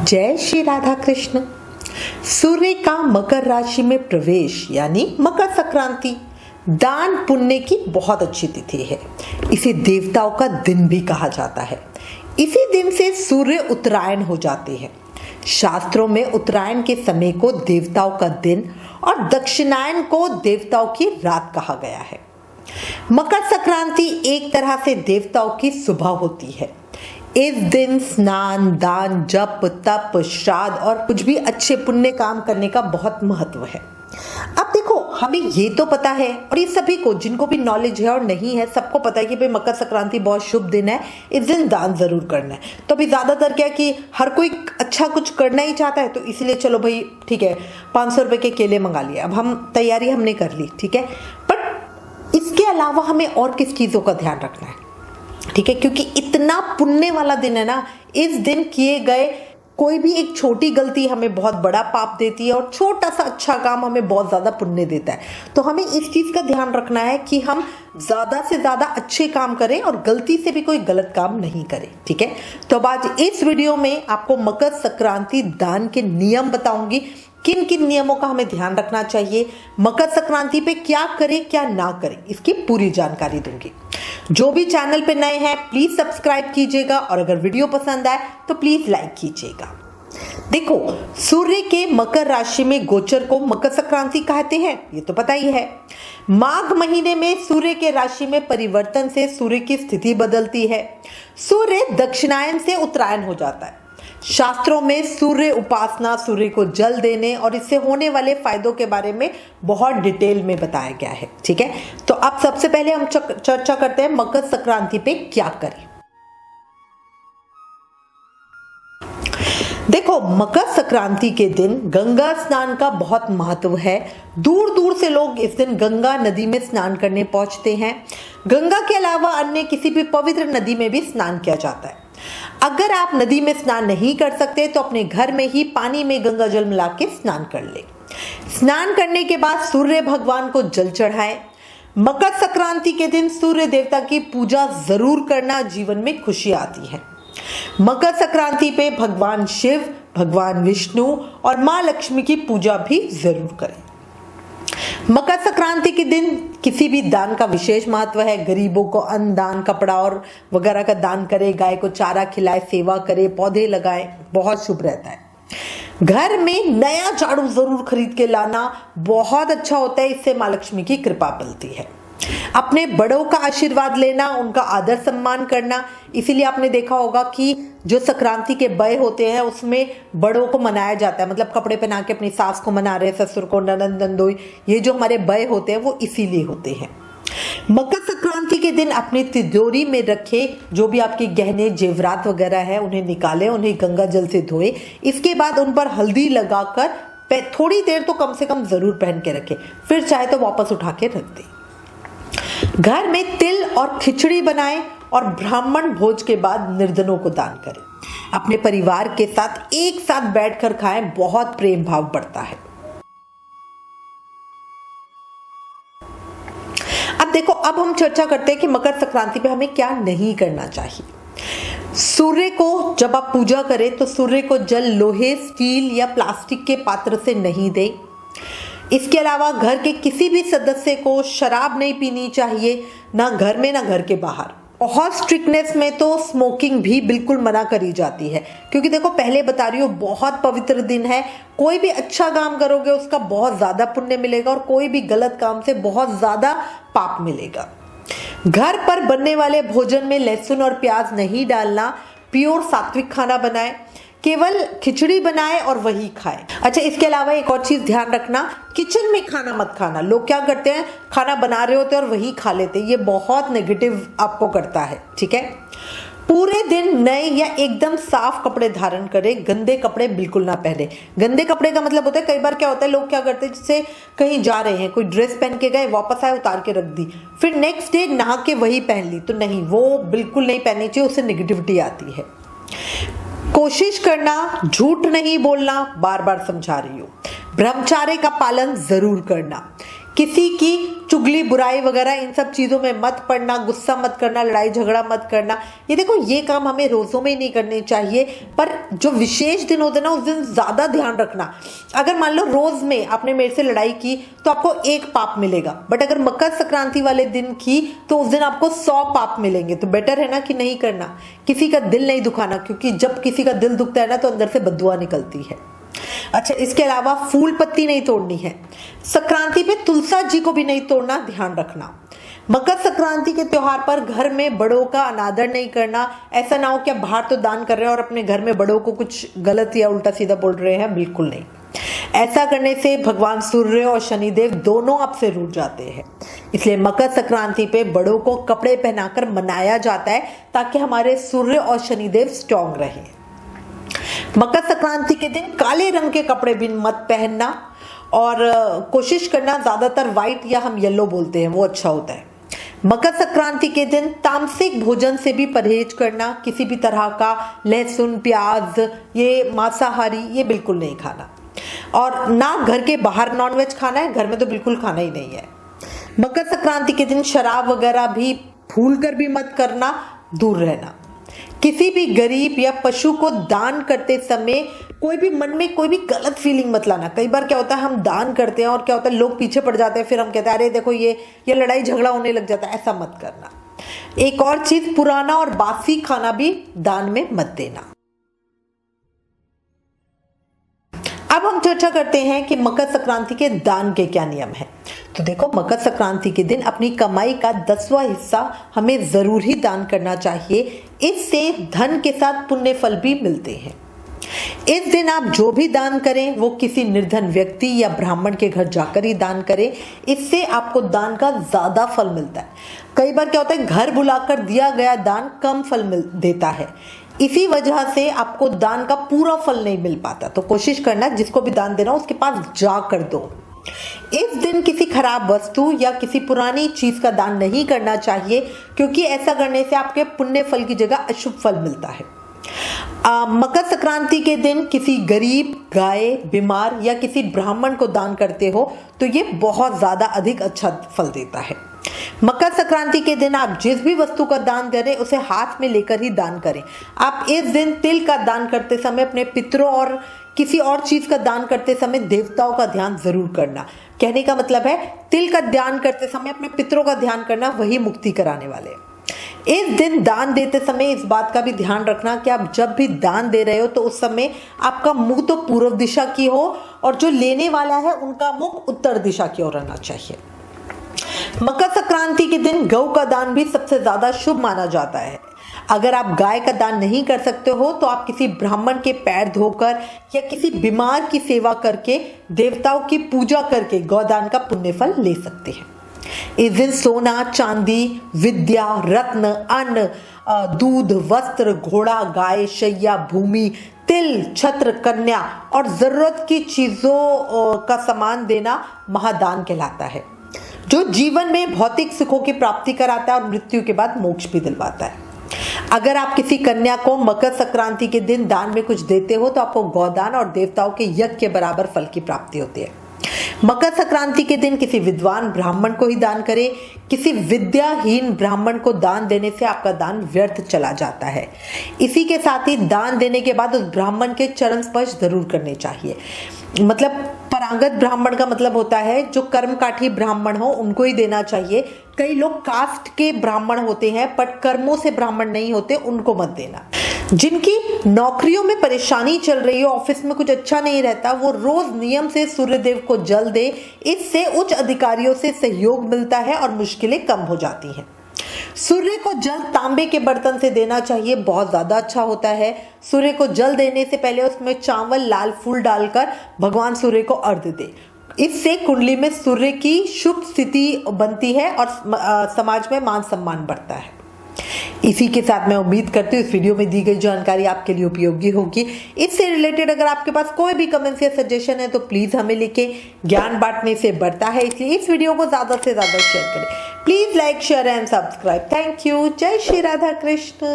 जय श्री राधा कृष्ण। सूर्य का मकर राशि में प्रवेश यानी मकर संक्रांति दान पुण्य की बहुत अच्छी तिथि है। इसे देवताओं का दिन भी कहा जाता है। इसी दिन से सूर्य उत्तरायण हो जाते हैं। शास्त्रों में उत्तरायण के समय को देवताओं का दिन और दक्षिणायन को देवताओं की रात कहा गया है। मकर संक्रांति एक तरह से देवताओं की सुबह होती है। इस दिन स्नान, दान, जप, तप, श्राद्ध और कुछ भी अच्छे पुण्य काम करने का बहुत महत्व है। अब देखो, हमें ये तो पता है और ये सभी को जिनको भी नॉलेज है और नहीं है सबको पता है कि भाई मकर संक्रांति बहुत शुभ दिन है, इस दिन दान जरूर करना है। तो अभी ज्यादातर क्या कि हर कोई अच्छा कुछ करना ही चाहता है, तो इसीलिए चलो भाई ठीक है 500 रुपए के केले मंगा लिए। अब हम तैयारी हमने कर ली, ठीक है, बट इसके अलावा हमें और किस चीजों का ध्यान रखना है, ठीक है, क्योंकि इतना पुण्य वाला दिन है ना। इस दिन किए गए कोई भी एक छोटी गलती हमें बहुत बड़ा पाप देती है और छोटा सा अच्छा काम हमें बहुत ज्यादा पुण्य देता है। तो हमें इस चीज का ध्यान रखना है कि हम ज्यादा से ज्यादा अच्छे काम करें और गलती से भी कोई गलत काम नहीं करें, ठीक है। तो अब आज इस वीडियो में आपको मकर संक्रांति दान के नियम बताऊंगी, किन किन नियमों का हमें ध्यान रखना चाहिए, मकर संक्रांति पे क्या करें क्या ना करें, इसकी पूरी जानकारी दूंगी। जो भी चैनल पे नए हैं प्लीज सब्सक्राइब कीजिएगा और अगर वीडियो पसंद आए तो प्लीज लाइक कीजिएगा। देखो, सूर्य के मकर राशि में गोचर को मकर संक्रांति कहते हैं, ये तो पता ही है। माघ महीने में सूर्य के राशि में परिवर्तन से सूर्य की स्थिति बदलती है। सूर्य दक्षिणायन से उत्तरायण हो जाता है। शास्त्रों में सूर्य उपासना, सूर्य को जल देने और इससे होने वाले फायदों के बारे में बहुत डिटेल में बताया गया है, ठीक है। तो अब सबसे पहले हम चर्चा करते हैं मकर संक्रांति पे क्या करें। देखो, मकर संक्रांति के दिन गंगा स्नान का बहुत महत्व है। दूर दूर से लोग इस दिन गंगा नदी में स्नान करने पहुंचते हैं। गंगा के अलावा अन्य किसी भी पवित्र नदी में भी स्नान किया जाता है। अगर आप नदी में स्नान नहीं कर सकते तो अपने घर में ही पानी में गंगा जल मिला के स्नान कर ले। स्नान करने के बाद सूर्य भगवान को जल चढ़ाएं। मकर संक्रांति के दिन सूर्य देवता की पूजा जरूर करना, जीवन में खुशी आती है। मकर संक्रांति पे भगवान शिव, भगवान विष्णु और माँ लक्ष्मी की पूजा भी जरूर करें। मकर संक्रांति के दिन किसी भी दान का विशेष महत्व है। गरीबों को अन्न दान, कपड़ा और वगैरह का दान करे, गाय को चारा खिलाए, सेवा करे, पौधे लगाए, बहुत शुभ रहता है। घर में नया झाड़ू जरूर खरीद के लाना बहुत अच्छा होता है, इससे माँ लक्ष्मी की कृपा मिलती है। अपने बड़ों का आशीर्वाद लेना, उनका आदर सम्मान करना, इसीलिए आपने देखा होगा कि जो संक्रांति के बय होते हैं उसमें बड़ों को मनाया जाता है, मतलब कपड़े पहना के अपनी सास को मना रहे, ससुर को, ननंद नंदोई, ये जो हमारे बय होते हैं वो इसीलिए होते हैं। मकर संक्रांति के दिन अपनी तिजोरी में रखे जो भी आपके गहने जेवरात वगैरह है उन्हें निकालें, उन्हें गंगा जल से धोए। इसके बाद उन पर हल्दी लगाकर थोड़ी देर तो कम से कम जरूर पहन के रखें, फिर चाहे तो वापस उठा के रख दें। घर में तिल और खिचड़ी बनाएं और ब्राह्मण भोज के बाद निर्धनों को दान करें। अपने परिवार के साथ एक साथ बैठकर खाएं, बहुत प्रेम भाव बढ़ता है। अब देखो, अब हम चर्चा करते हैं कि मकर संक्रांति पे हमें क्या नहीं करना चाहिए। सूर्य को जब आप पूजा करें तो सूर्य को जल लोहे, स्टील या प्लास्टिक के पात्र से नहीं दें। इसके अलावा घर के किसी भी सदस्य को शराब नहीं पीनी चाहिए, ना घर में ना घर के बाहर। बहुत स्ट्रिक्टनेस में तो स्मोकिंग भी बिल्कुल मना करी जाती है, क्योंकि देखो पहले बता रही हूँ बहुत पवित्र दिन है। कोई भी अच्छा काम करोगे उसका बहुत ज्यादा पुण्य मिलेगा और कोई भी गलत काम से बहुत ज्यादा पाप मिलेगा। घर पर बनने वाले भोजन में लहसुन और प्याज नहीं डालना। प्योर सात्विक खाना बनाएं, केवल खिचड़ी बनाए और वही खाएं। अच्छा, इसके अलावा एक और चीज ध्यान रखना, किचन में खाना मत खाना। लोग क्या करते हैं, खाना बना रहे होते हैं और वही खा लेते हैं, ये बहुत नेगेटिव आपको करता है, ठीक है। पूरे दिन नए या एकदम साफ कपड़े धारण करें, गंदे कपड़े बिल्कुल ना पहने। गंदे कपड़े का मतलब होता है, कई बार क्या होता है लोग क्या करते हैं, जैसे कहीं जा रहे हैं, कोई ड्रेस पहन के गए, वापस आए उतार के रख दी, फिर नेक्स्ट डे नहा के वही पहन ली, तो नहीं, वो बिल्कुल नहीं पहननी चाहिए, उससे नेगेटिविटी आती है। कोशिश करना झूठ नहीं बोलना, बार बार समझा रही हूं। ब्रह्मचर्य का पालन जरूर करना। किसी की चुगली बुराई वगैरह इन सब चीज़ों में मत पड़ना, गुस्सा मत करना, लड़ाई झगड़ा मत करना। ये देखो, ये काम हमें रोज़ों में नहीं करने चाहिए, पर जो विशेष दिन होते हैं ना उस दिन ज़्यादा ध्यान रखना। अगर मान लो रोज़ में आपने मेरे से लड़ाई की तो आपको 1 पाप मिलेगा, बट अगर मकर संक्रांति वाले दिन की तो उस दिन आपको 100 पाप मिलेंगे। तो बेटर है ना कि नहीं करना, किसी का दिल नहीं दुखाना, क्योंकि जब किसी का दिल दुखता है ना तो अंदर से बददुआ निकलती है। अच्छा, इसके अलावा फूल पत्ती नहीं तोड़नी है। संक्रांति पे तुलसा जी को भी नहीं तोड़ना, ध्यान रखना। मकर संक्रांति के त्योहार पर घर में बड़ों का अनादर नहीं करना। ऐसा ना हो कि आप बाहर तो दान कर रहे हैं और अपने घर में बड़ों को कुछ गलत या उल्टा सीधा बोल रहे हैं, बिल्कुल नहीं। ऐसा करने से भगवान सूर्य और शनिदेव दोनों आपसे रूठ जाते हैं। इसलिए मकर संक्रांति पे बड़ों को कपड़े पहनाकर मनाया जाता है ताकि हमारे सूर्य और शनिदेव स्ट्रांग रहे। मकर संक्रांति के दिन काले रंग के कपड़े भी मत पहनना और कोशिश करना ज्यादातर व्हाइट या हम येलो बोलते हैं, वो अच्छा होता है। मकर संक्रांति के दिन तामसिक भोजन से भी परहेज करना। किसी भी तरह का लहसुन, प्याज, ये मांसाहारी ये बिल्कुल नहीं खाना, और ना घर के बाहर नॉनवेज खाना है, घर में तो बिल्कुल खाना ही नहीं है। मकर संक्रांति के दिन शराब वगैरह भी भूल कर भी मत करना, दूर रहना। किसी भी गरीब या पशु को दान करते समय कोई भी मन में कोई भी गलत फीलिंग मत लाना। कई बार क्या होता है, हम दान करते हैं और क्या होता है, लोग पीछे पड़ जाते हैं, फिर हम कहते हैं अरे देखो ये लड़ाई झगड़ा होने लग जाता है। ऐसा मत करना। एक और चीज, पुराना और बासी खाना भी दान में मत देना। अब हम चर्चा करते हैं कि मकर संक्रांति के दान के क्या नियम हैं। तो देखो, मकर संक्रांति के दिन अपनी कमाई का 10वां हिस्सा हमें जरूर ही दान करना चाहिए। इससे धन के साथ पुण्य फल भी मिलते हैं। इस दिन आप जो भी दान करें वो किसी निर्धन व्यक्ति या ब्राह्मण के घर जाकर ही दान करें। इससे आपको दान का ज्यादा फल मिलता है। कई बार क्या होता है, घर बुलाकर दिया गया दान कम फल देता है, इसी वजह से आपको दान का पूरा फल नहीं मिल पाता। तो कोशिश करना जिसको भी दान देना उसके पास जाकर दो। इस दिन किसी खराब वस्तु या किसी पुरानी चीज का दान नहीं करना चाहिए, क्योंकि ऐसा करने से आपके पुण्य फल की जगह अशुभ फल मिलता है। मकर संक्रांति के दिन किसी गरीब, गाय, बीमार या किसी ब्राह्मण को दान करते हो तो ये बहुत ज्यादा अधिक अच्छा फल देता है। मकर संक्रांति के दिन आप जिस भी वस्तु का दान करें उसे हाथ में लेकर ही दान करें। आप इस दिन तिल का दान करते समय अपने पितरों और किसी और चीज का दान करते समय देवताओं का ध्यान जरूर करना। कहने का मतलब है, तिल का दान करते समय अपने पितरों का ध्यान करना, वही मुक्ति कराने वाले। इस दिन दान देते समय इस बात का भी ध्यान रखना कि आप जब भी दान दे रहे हो तो उस समय आपका मुंह तो पूर्व दिशा की हो और जो लेने वाला है उनका मुख उत्तर दिशा की ओर रहना चाहिए। मकर संक्रांति के दिन गौ का दान भी सबसे ज्यादा शुभ माना जाता है। अगर आप गाय का दान नहीं कर सकते हो तो आप किसी ब्राह्मण के पैर धोकर या किसी बीमार की सेवा करके, देवताओं की पूजा करके गौदान का पुण्य फल ले सकते हैं। इस दिन सोना, चांदी, विद्या, रत्न, अन्न, दूध, वस्त्र, घोड़ा, गाय, शैया, भूमि, तिल, छत्र, कन्या और जरूरत की चीजों का सामान देना महादान कहलाता है, जो जीवन में भौतिक सुखों की प्राप्ति कराता है और मृत्यु के बाद मोक्ष भी दिलवाता है। अगर आप किसी कन्या को मकर संक्रांति के दिन दान में कुछ देते हो तो आपको गौदान और देवताओं के यज्ञ के बराबर फल की प्राप्ति होती है। मकर संक्रांति के दिन किसी विद्वान ब्राह्मण को ही दान करें। किसी विद्याहीन ब्राह्मण को दान देने से आपका दान व्यर्थ चला जाता है। इसी के साथ ही दान देने के बाद उस ब्राह्मण के चरण स्पर्श जरूर करने चाहिए। मतलब परांगत ब्राह्मण का मतलब होता है जो कर्मकाठी ब्राह्मण हो उनको ही देना चाहिए। कई लोग कास्ट के ब्राह्मण होते हैं बट कर्मों से ब्राह्मण नहीं होते, उनको मत देना। जिनकी नौकरियों में परेशानी चल रही है, ऑफिस में कुछ अच्छा नहीं रहता, वो रोज नियम से सूर्यदेव को जल दे। इससे उच्च अधिकारियों से सहयोग मिलता है और मुश्किलें कम हो जाती हैं। सूर्य को जल तांबे के बर्तन से देना चाहिए, बहुत ज्यादा अच्छा होता है। सूर्य को जल देने से पहले उसमें चावल, लाल फूल डालकर भगवान सूर्य को अर्घ्य दे। इससे कुंडली में सूर्य की शुभ स्थिति बनती है और समाज में मान सम्मान बढ़ता है। इसी के साथ मैं उम्मीद करती हूँ इस वीडियो में दी गई जानकारी आपके लिए उपयोगी होगी। इससे रिलेटेड अगर आपके पास कोई भी कमेंट्स या सजेशन है तो प्लीज हमें लिखें। ज्ञान बांटने से बढ़ता है, इसलिए इस वीडियो को ज्यादा से ज्यादा शेयर करें। Please like, share and subscribe. Thank you. जय श्री राधा कृष्ण।